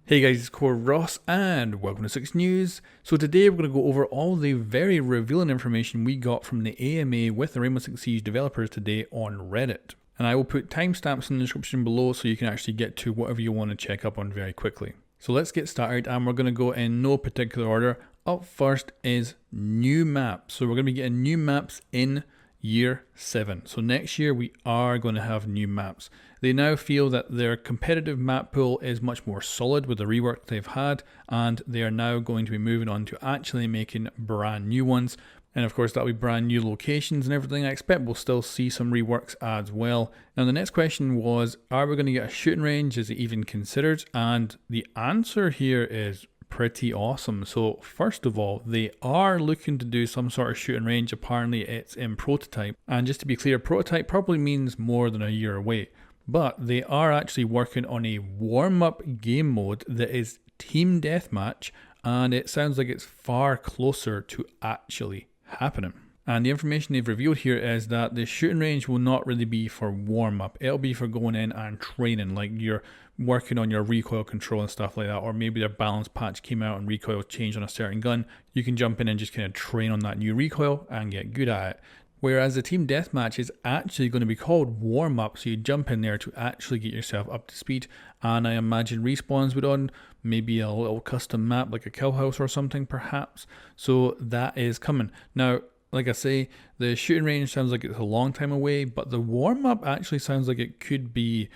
Hey guys, it's Core Ross and welcome to 6 News. So today we're going to go over all the very revealing information we got from the AMA with the Rainbow Six Siege developers today on Reddit. And I will put timestamps in the description below so you can actually get to whatever you want to check up on very quickly. So let's get started, and we're going to go in no particular order. Up first is new maps. So we're going to be getting new maps in year 7. So next year we are going to have new maps. They now feel that their competitive map pool is much more solid with the rework they've had, and they are now going to be moving on to actually making brand new ones. And of course that'll be brand new locations and everything. I expect we'll still see some reworks as well. Now the next question was, are we going to get a shooting range? Is it even considered? And the answer here is pretty awesome. So first of all, they are looking to do some sort of shooting range. Apparently it's in prototype, and just to be clear, prototype probably means more than a year away, but they are actually working on a warm-up game mode that is team deathmatch, and it sounds like it's far closer to actually happening. And the information they've revealed here is that the shooting range will not really be for warm-up. It'll be for going in and training, like you're working on your recoil control and stuff like that, or maybe their balance patch came out and recoil changed on a certain gun. You can jump in and just kind of train on that new recoil and get good at it. Whereas the team deathmatch is actually going to be called warm-up, so you jump in there to actually get yourself up to speed. And I imagine respawns would on maybe a little custom map like a kill house or something perhaps. So that is coming. Now, like I say, the shooting range sounds like it's a long time away, but the warm-up actually sounds like it could be,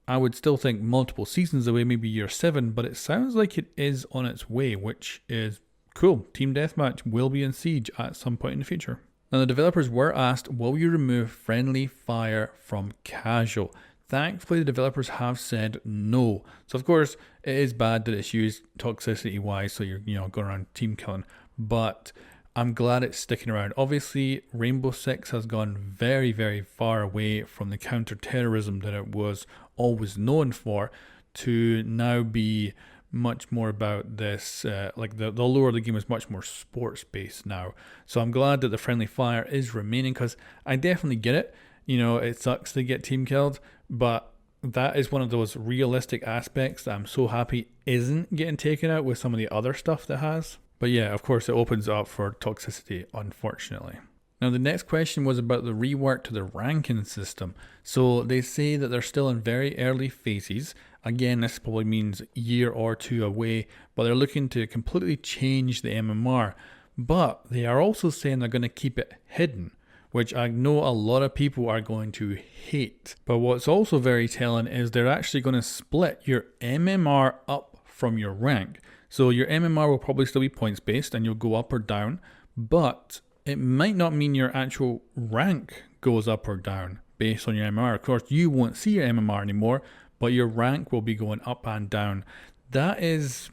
I would still think, multiple seasons away, maybe year 7, but it sounds like it is on its way, which is cool. Team deathmatch will be in Siege at some point in the future. Now the developers were asked, will you remove friendly fire from casual? Thankfully the developers have said no. So of course it is bad that it's used toxicity wise, so you're going around team killing, but I'm glad it's sticking around. Obviously Rainbow Six has gone very, very far away from the counter-terrorism that it was always known for, to now be much more about this, like the lore of the game is much more sports based now. So I'm glad that the friendly fire is remaining, because I definitely get it. It sucks to get team killed, but that is one of those realistic aspects that I'm so happy isn't getting taken out with some of the other stuff that has. But yeah, of course it opens up for toxicity, unfortunately. Now the next question was about the rework to the ranking system. So they say that they're still in very early phases. Again, this probably means a year or 2 away, but they're looking to completely change the MMR. But they are also saying they're going to keep it hidden, which I know a lot of people are going to hate. But what's also very telling is they're actually going to split your MMR up from your rank. So your MMR will probably still be points based and you'll go up or down, but it might not mean your actual rank goes up or down based on your MMR. Of course, you won't see your MMR anymore, but your rank will be going up and down. That is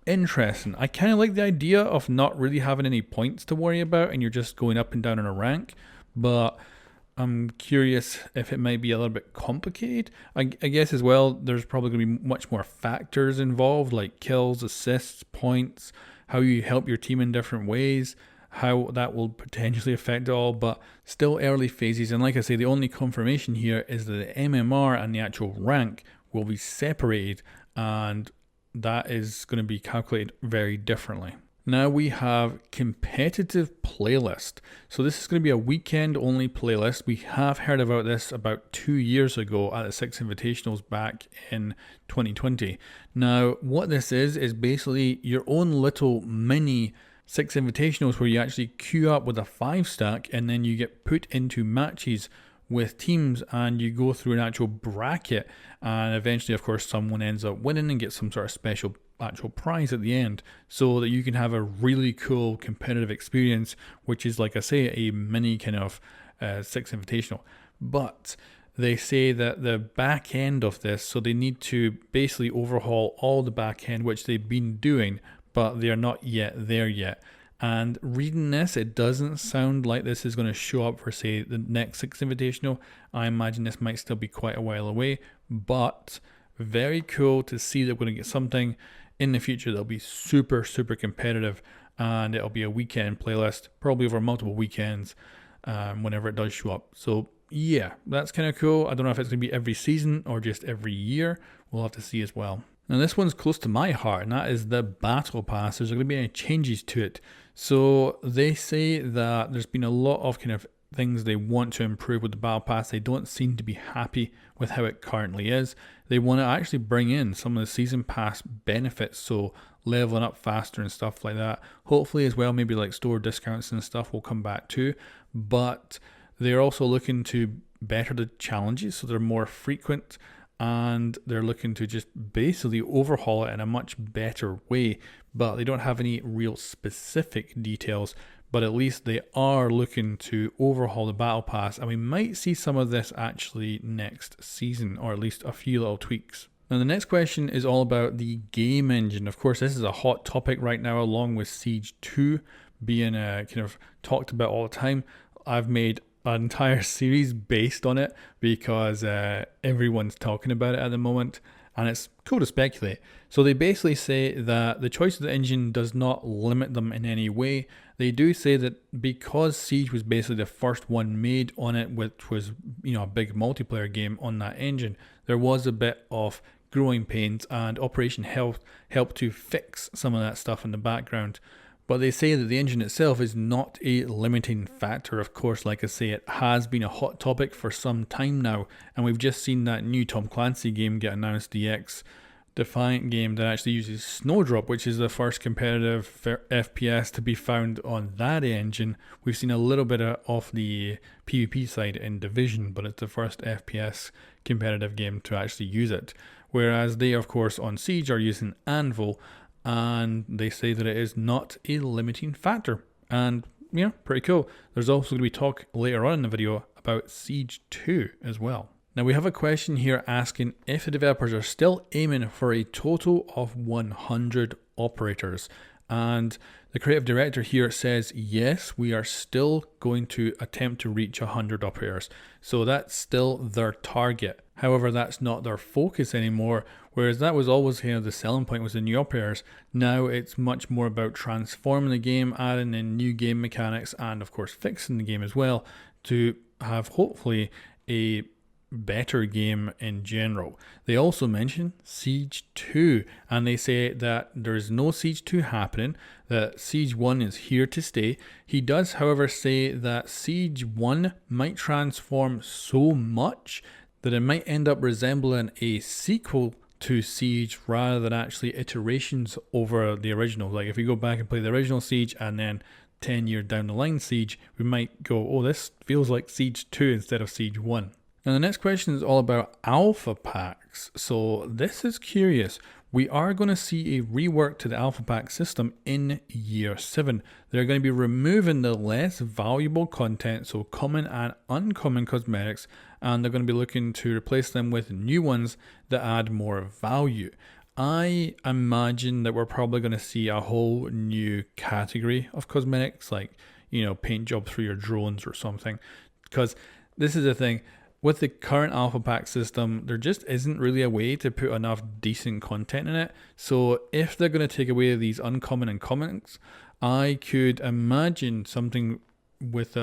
interesting. I kind of like the idea of not really having any points to worry about and you're just going up and down in a rank, but I'm curious if it might be a little bit complicated. I guess as well, there's probably going to be much more factors involved, like kills, assists, points, how you help your team in different ways, how that will potentially affect it all, but still early phases. And like I say, the only confirmation here is that the MMR and the actual rank will be separated, and that is going to be calculated very differently. Now we have competitive playlist. So this is going to be a weekend only playlist. We have heard about this about 2 years ago at the 6 Invitationals back in 2020. Now what this is basically your own little mini 6 Invitationals where you actually queue up with a 5 stack and then you get put into matches with teams and you go through an actual bracket, and eventually of course someone ends up winning and gets some sort of special actual prize at the end, so that you can have a really cool competitive experience, which is, like I say, a mini kind of 6 Invitational. But they say that the back end of this, so they need to basically overhaul all the back end, which they've been doing, but they are not yet there yet. And reading this, it doesn't sound like this is going to show up for, say, the next 6 Invitational. I imagine this might still be quite a while away, but very cool to see that we're going to get something in the future that'll be super, super competitive, and it'll be a weekend playlist, probably over multiple weekends whenever it does show up. So yeah, that's kind of cool. I don't know if it's going to be every season or just every year. We'll have to see as well. And this one's close to my heart, and that is the Battle Pass. There's going to be any changes to it. So they say that there's been a lot of kind of things they want to improve with the Battle Pass. They don't seem to be happy with how it currently is. They want to actually bring in some of the Season Pass benefits, so leveling up faster and stuff like that. Hopefully as well, maybe like store discounts and stuff will come back too. But they're also looking to better the challenges so they're more frequent, and they're looking to just basically overhaul it in a much better way. But they don't have any real specific details, but at least they are looking to overhaul the Battle Pass, and we might see some of this actually next season, or at least a few little tweaks. Now the next question is all about the game engine. Of course, this is a hot topic right now, along with Siege 2 being kind of talked about all the time. I've made an entire series based on it because everyone's talking about it at the moment, and it's cool to speculate. So they basically say that the choice of the engine does not limit them in any way. They do say that because Siege was basically the first one made on it, which was, you know, a big multiplayer game on that engine, there was a bit of growing pains, and Operation Health helped to fix some of that stuff in the background. But they say that the engine itself is not a limiting factor. Of course, like I say, it has been a hot topic for some time now, and we've just seen that new Tom Clancy game get announced, the X-Defiant game that actually uses Snowdrop, which is the first competitive FPS to be found on that engine. We've seen a little bit of the PvP side in Division, but it's the first FPS competitive game to actually use it. Whereas they, of course, on Siege are using Anvil, and they say that it is not a limiting factor. And, you know, pretty cool. There's also going to be talk later on in the video about Siege 2 as well. Now we have a question here asking if the developers are still aiming for a total of 100 operators. And the creative director here says, yes, we are still going to attempt to reach 100 operators. So that's still their target. However, that's not their focus anymore, whereas that was always kind of the selling point, was the new operators. Now it's much more about transforming the game, adding in new game mechanics, and of course fixing the game as well to have hopefully a better game in general. They also mention Siege 2, and they say that there's no Siege 2 happening, that Siege 1 is here to stay. He does, however, say that Siege 1 might transform so much that it might end up resembling a sequel to Siege rather than actually iterations over the original. Like if we go back and play the original Siege and then 10 years down the line Siege, we might go, oh, this feels like Siege 2 instead of Siege 1. Now the next question is all about alpha packs. So this is curious. We are going to see a rework to the alpha pack system in year 7. They're going to be removing the less valuable content, so common and uncommon cosmetics, and they're going to be looking to replace them with new ones that add more value. I imagine that we're probably going to see a whole new category of cosmetics, like, you know, paint jobs for your drones or something. Because this is the thing. With the current alpha pack system, there just isn't really a way to put enough decent content in it. So if they're going to take away these uncommon and commons, I could imagine something with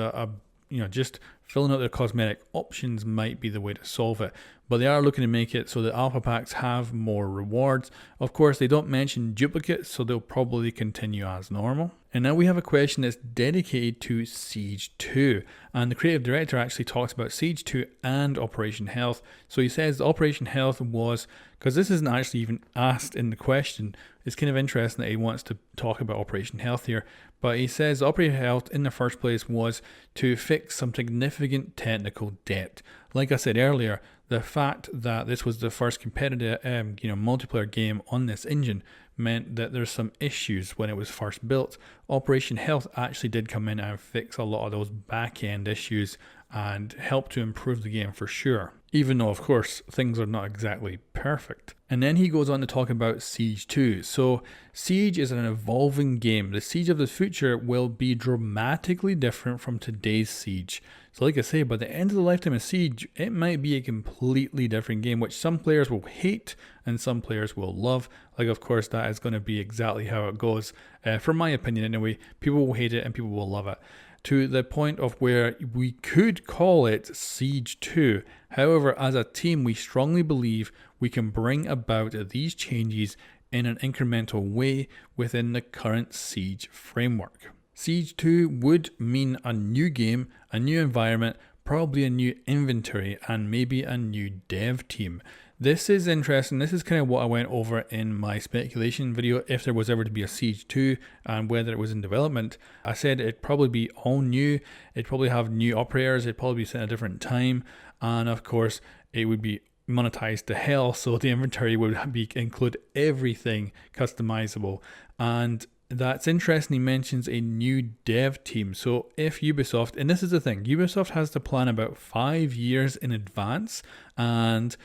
just filling out their cosmetic options might be the way to solve it. But they are looking to make it so that alpha packs have more rewards. Of course, they don't mention duplicates, so they'll probably continue as normal. And now we have a question that's dedicated to Siege 2. And the creative director actually talks about Siege 2 and Operation Health. So he says Operation Health was, because this isn't actually even asked in the question, it's kind of interesting that he wants to talk about Operation Health here. But he says Operation Health in the first place was to fix some significant technical debt. Like I said earlier, the fact that this was the first competitive multiplayer game on this engine meant that there's some issues when it was first built. Operation Health actually did come in and fix a lot of those back-end issues and help to improve the game for sure, even though of course things are not exactly perfect. And then he goes on to talk about Siege 2. So Siege is an evolving game. The Siege of the future will be dramatically different from today's Siege. So like I say, by the end of the lifetime of Siege, it might be a completely different game, which some players will hate and some players will love. Like, of course, that is going to be exactly how it goes. From my opinion anyway, people will hate it and people will love it. to the point of where we could call it Siege 2. However, as a team, we strongly believe we can bring about these changes in an incremental way within the current Siege framework. Siege 2 would mean a new game, a new environment, probably a new inventory, and maybe a new dev team. This is interesting. This is kind of what I went over in my speculation video. If there was ever to be a Siege 2 and whether it was in development, I said it'd probably be all new. It'd probably have new operators. It'd probably be set at a different time. And of course, it would be monetized to hell. So the inventory would include everything customizable. And that's interesting. He mentions a new dev team. So if Ubisoft, and this is the thing, Ubisoft has to plan about 5 years in advance, and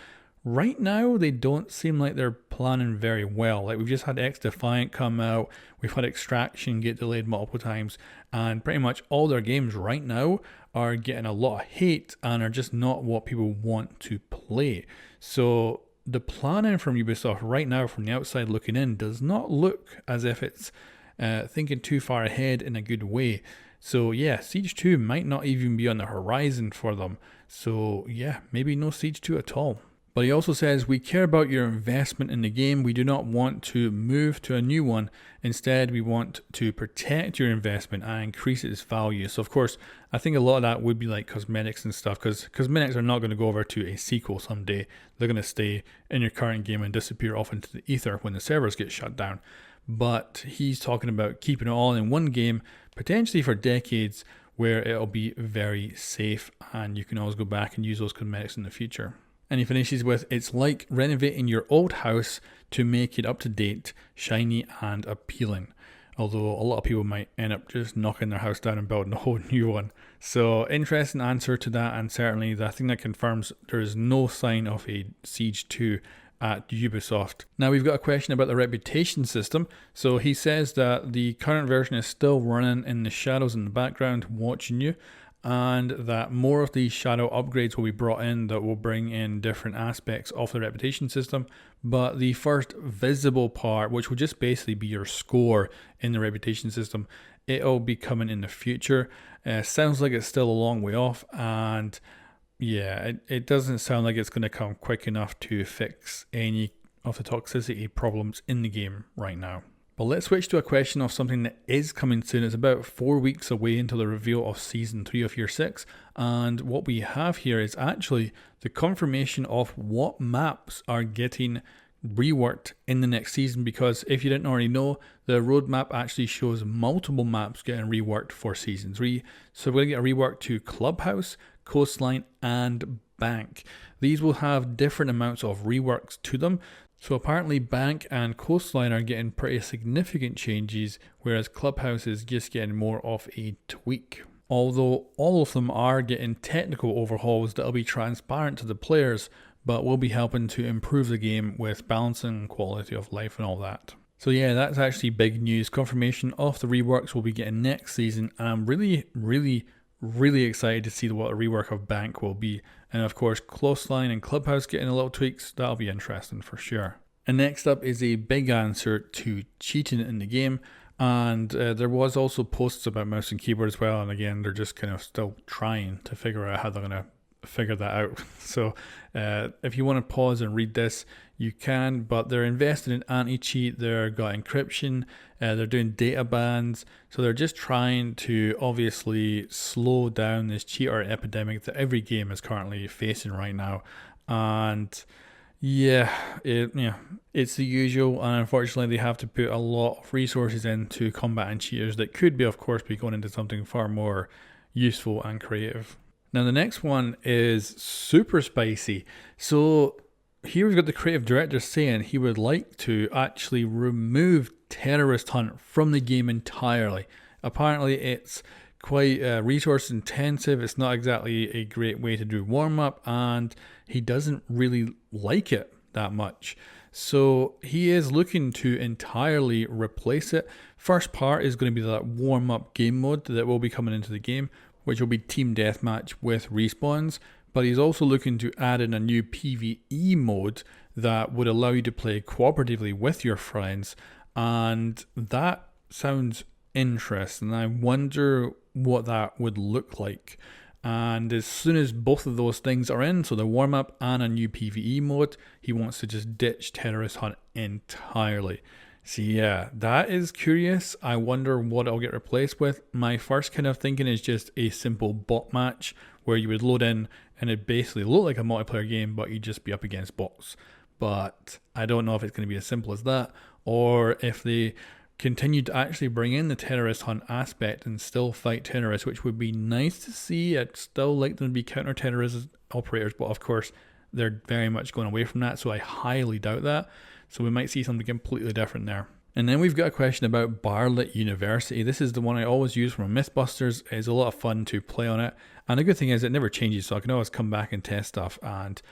right now they don't seem like they're planning very well. Like, we've just had X Defiant come out, we've had Extraction get delayed multiple times, and pretty much all their games right now are getting a lot of hate and are just not what people want to play. So the planning from Ubisoft right now, from the outside looking in, does not look as if it's thinking too far ahead in a good way. So yeah, Siege 2 might not even be on the horizon for them. So yeah, maybe no Siege 2 at all. But he also says, we care about your investment in the game. We do not want to move to a new one. Instead, we want to protect your investment and increase its value. So of course, I think a lot of that would be like cosmetics and stuff, because cosmetics are not going to go over to a sequel someday. They're going to stay in your current game and disappear off into the ether when the servers get shut down. But he's talking about keeping it all in one game, potentially for decades, where it'll be very safe and you can always go back and use those cosmetics in the future. And he finishes with, it's like renovating your old house to make it up to date, shiny and appealing. Although a lot of people might end up just knocking their house down and building a whole new one. So interesting answer to that, and certainly the thing that confirms there is no sign of a Siege 2 at Ubisoft. Now we've got a question about the reputation system. So he says that the current version is still running in the shadows in the background watching you, and that more of these shadow upgrades will be brought in that will bring in different aspects of the reputation system. But the first visible part, which will just basically be your score in the reputation system, it'll be coming in the future. Sounds like it's still a long way off, and yeah, it doesn't sound like it's going to come quick enough to fix any of the toxicity problems in the game right now. But let's switch to a question of something that is coming soon. It's about 4 weeks away until the reveal of Season 3 of Year 6. And what we have here is actually the confirmation of what maps are getting reworked in the next season. Because if you didn't already know, the roadmap actually shows multiple maps getting reworked for Season 3. So we're going to get a rework to Clubhouse, Coastline and Bank. These will have different amounts of reworks to them. So apparently Bank and Coastline are getting pretty significant changes, whereas Clubhouse is just getting more of a tweak. Although all of them are getting technical overhauls that'll be transparent to the players, but will be helping to improve the game with balancing quality of life and all that. So yeah, that's actually big news. Confirmation of the reworks we'll be getting next season, and I'm really excited to see what a rework of Bank will be. And of course, Coastline and Clubhouse getting a little tweaks, that'll be interesting for sure. And next up is a big answer to cheating in the game. And there was also posts about mouse and keyboard as well. And again, they're just kind of still trying to figure out how they're going to figure that out. So if you want to pause and read this, you can, but they're invested in anti-cheat, they've got encryption, they're doing data bans, so they're just trying to obviously slow down this cheater epidemic that every game is currently facing right now. And yeah, it's the usual, and unfortunately they have to put a lot of resources into combating cheaters that could be, of course, be going into something far more useful and creative. Now the next one is super spicy. So here we've got the creative director saying he would like to actually remove Terrorist Hunt from the game entirely. Apparently it's quite resource intensive. It's not exactly a great way to do Warmup, and he doesn't really like it that much. So he is looking to entirely replace it. First part is going to be that Warmup game mode that will be coming into the game, which will be team deathmatch with respawns. But he's also looking to add in a new PvE mode that would allow you to play cooperatively with your friends. And that sounds interesting. I wonder what that would look like. And as soon as both of those things are in, so the Warmup and a new PvE mode, he wants to just ditch Terrorist Hunt entirely. So yeah, that is curious. I wonder what it'll get replaced with. My first kind of thinking is just a simple bot match where you would load in and it basically look like a multiplayer game, but you'd just be up against bots. But I don't know if it's going to be as simple as that, or if they continue to actually bring in the terrorist hunt aspect and still fight terrorists, which would be nice to see. I'd still like them to be counter-terrorism operators, but of course they're very much going away from that, so I highly doubt that. So we might see something completely different there. And then we've got a question about Barlett University. This is the one I always use from Mythbusters. It's a lot of fun to play on it, and the good thing is it never changes, so I can always come back and test stuff and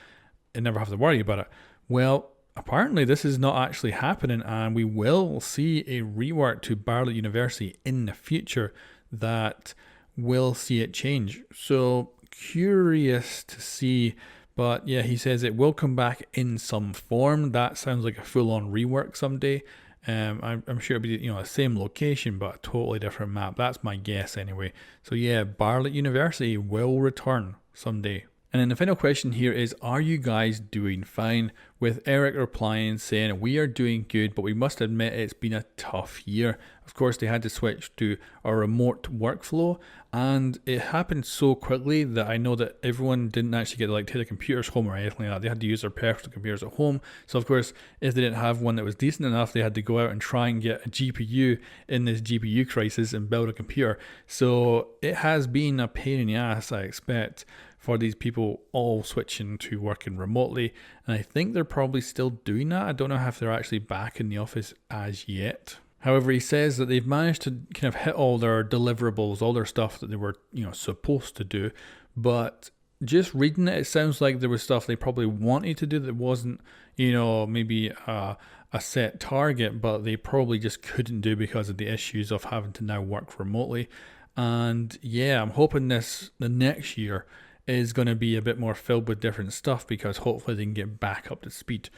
I never have to worry about it. Well, apparently this is not actually happening, and we will see a rework to Barlett University in the future that will see it change. So curious to see, but yeah, he says it will come back in some form. That sounds like a full-on rework someday. I'm sure it'll be, the same location but a totally different map. That's my guess anyway. So yeah, Barlett University will return someday. And then the final question here is, are you guys doing fine? With Eric replying saying, we are doing good, but we must admit it's been a tough year. Of course, they had to switch to a remote workflow, and it happened so quickly that I know that everyone didn't actually get to take their computers home or anything like that. They had to use their personal computers at home. So of course, if they didn't have one that was decent enough, they had to go out and try and get a GPU in this GPU crisis and build a computer. So it has been a pain in the ass, I expect, for these people all switching to working remotely. And I think they're probably still doing that. I don't know if they're actually back in the office as yet. However, he says that they've managed to kind of hit all their deliverables, all their stuff that they were, supposed to do. But just reading it, it sounds like there was stuff they probably wanted to do that wasn't, maybe a set target, but they probably just couldn't do because of the issues of having to now work remotely. And yeah, I'm hoping the next year is going to be a bit more filled with different stuff, because hopefully they can get back up to speed.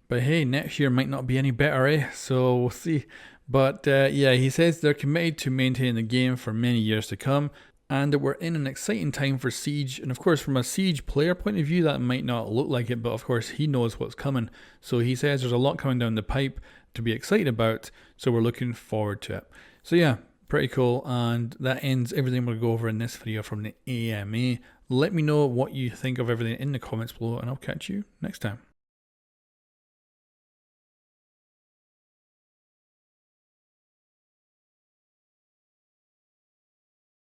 But hey, next year might not be any better, eh? So we'll see. But yeah, he says they're committed to maintaining the game for many years to come, and that we're in an exciting time for Siege. And of course, from a Siege player point of view, that might not look like it, but of course he knows what's coming. So he says there's a lot coming down the pipe to be excited about, so we're looking forward to it. So yeah, pretty cool. And that ends everything we'll go over in this video from the AMA. Let me know what you think of everything in the comments below, and I'll catch you next time.